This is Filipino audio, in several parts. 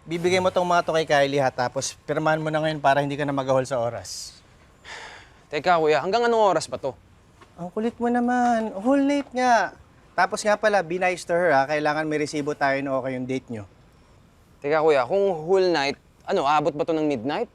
bibigay mo tong mga to kay Kylie ha, tapos pirmahan mo na ngayon para hindi ka na mag-ahol sa oras. Teka, kuya, hanggang anong oras pa to? Ang kulit mo naman, whole night nga. Tapos nga pala, be nice to her ha, kailangan may resibo tayo na okay yung date nyo. Teka, kuya, kung whole night, abot ba to ng midnight?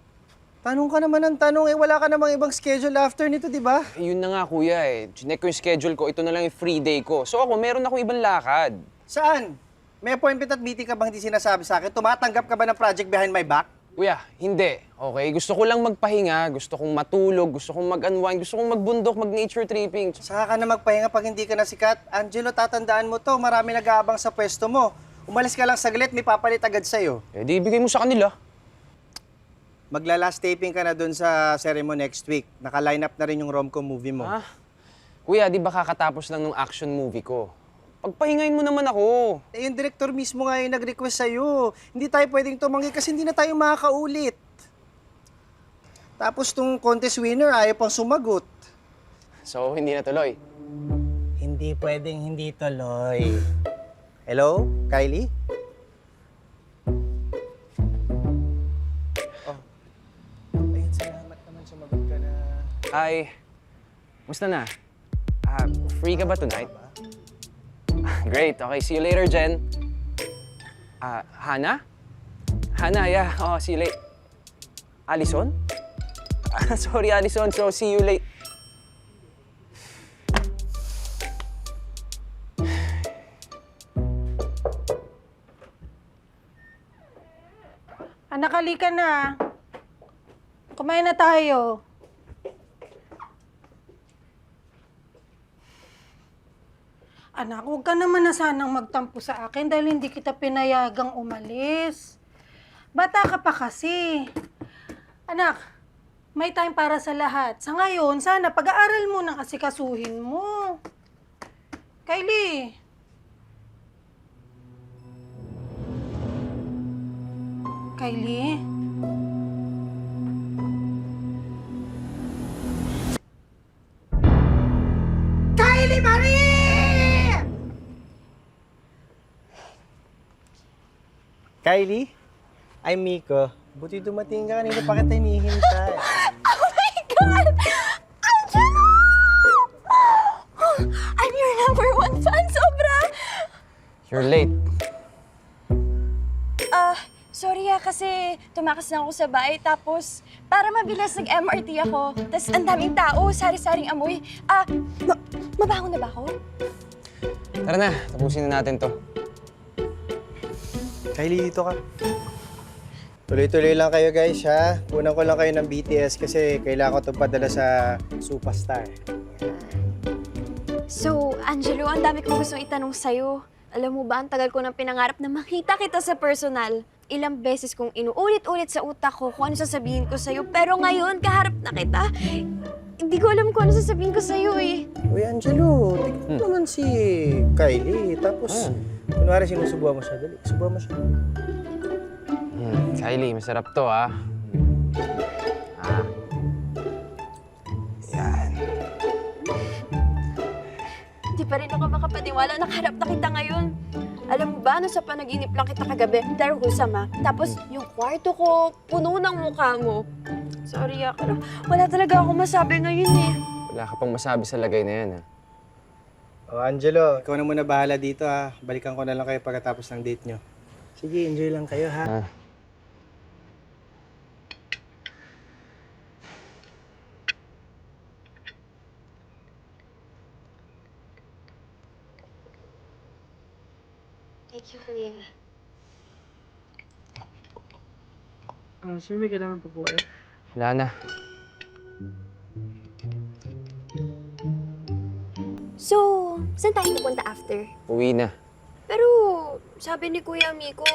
Tanong ka naman ng tanong, wala ka namang ibang schedule after nito, di ba? Yun na nga, kuya eh. Chinek ko yung schedule ko, ito na lang yung free day ko. So ako, meron akong ibang lakad. Saan? May appointment at meeting ka bang hindi sinasabi sa akin? Tumatanggap ka ba ng project behind my back? Kuya, hindi. Okay, gusto ko lang magpahinga, gusto kong matulog, gusto kong mag-unwind, gusto kong magbundok, mag-nature tripping. Saka ka na magpahinga pag hindi ka na sikat. Angelo, tatandaan mo to, marami nag-aabang sa pwesto mo. Umalis ka lang saglit, may papalit agad sa'yo. Eh, di ibigay mo sa kanila. Magla-last taping ka na dun sa ceremony next week. Naka-line up na rin yung rom-com movie mo. Ha? Kuya, di ba kakatapos lang ng action movie ko? Pagpahingayin mo naman ako. Eh, yung director mismo nga yung nag-request sa'yo. Hindi tayo pwedeng tumanggi kasi hindi na tayo makakaulit. Tapos tong contest winner, ayaw pang sumagot. So, hindi na tuloy. Hindi pwedeng hindi tuloy. Hello, Kylie? Oh. Ayun, salamat naman sumagot ka na. Ay, musta na? Free ka ba tonight? Great. Okay, see you later, Jen. Hana? Hana, yeah. Oh, see you late. Allison? Sorry, Allison. So, see you late. Anak, halika na. Kumain na tayo. Anak, huwag ka naman na sanang magtampo sa akin dahil hindi kita pinayagang umalis. Bata ka pa kasi. Anak, may time para sa lahat. Sa ngayon, sana pag-aaral mo nang asikasuhin mo. Kylie. Kylie? Kylie Marie! Kylie? I'm Miko. Buti dumating ka, kanina pa kita hinihintay. Oh my God! Angelo! I'm your #1 fan, sobra! You're late. Sorry kasi tumakas na ako sa bahay, tapos para mabilis nag-MRT ako. Tapos ang daming tao, sari-saring amoy. Mabaho na ba ako? Tara na, tapusin na natin to. Kylie, dito ka. Tuloy-tuloy lang kayo guys ha. Kunan ko lang kayo ng BTS kasi kailangan ko itong padala sa Superstar. So, Angelo, ang dami kong gustong itanong sa'yo. Alam mo ba, ang tagal ko nang pinangarap na makita kita sa personal. Ilang beses kong inuulit-ulit sa utak ko kung ano sasabihin ko sa'yo. Pero ngayon, kaharap na kita, hindi ko alam kung ano sasabihin ko sa'yo eh. Uy, Angelo, tignan mo naman si Kylie. Tapos, kunwari sinusubuhan mo siya. Dali, subuhan mo siya. Kylie, masarap to, ah. Yan. Hindi pa rin ako makapaniwala, nakaharap na kita ngayon. Alam mo ba, sa panaginip lang kita kagabi, pero husama. Tapos yung kwarto ko, puno ng mukha mo. Sorry, pero wala talaga akong masabi ngayon eh. Wala ka pang masabi sa lagay na yan, ah. Oh, Angelo, ikaw na muna bahala dito ha. Balikan ko na lang kayo pagkatapos ng date nyo. Sige, enjoy lang kayo ha. Thank you, Kuya. Sir, may kailangan pa po kayo? Wala na. So, saan tayo pupunta after? Uwi na. Pero, sabi ni Kuya Miko,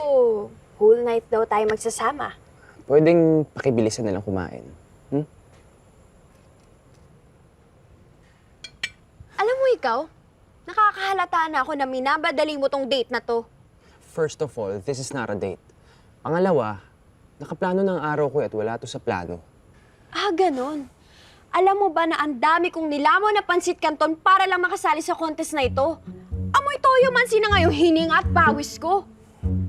whole night daw tayo magsasama. Pwedeng pakibilisan na lang kumain. Alam mo ikaw, nakakahalata na ako na minabadali mo tong date na to. First of all, this is not a date. Pangalawa, nakaplano ng araw ko at wala to sa plano. Ganon. Alam mo ba na ang dami kong nilamon na pansit canton para lang makasali sa contest na ito? Amoy toyo man sina ngayong hininga at pawis ko.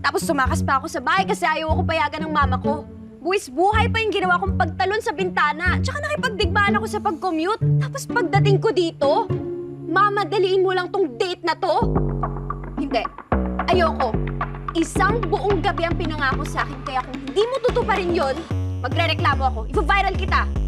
Tapos sumakas pa ako sa bahay kasi ayaw ako payagan ng mama ko. Buwis buhay pa yung ginawa kong pagtalon sa bintana. Tsaka nakipagdigmaan ako sa pag-commute. Tapos pagdating ko dito, mama, daliin mo lang tong date na to. Hindi. Ayoko. Isang buong gabi ang pinangako sa akin. Kaya kung hindi mo tutuparin yon, magre-reklamo ako. Ipa-viral kita.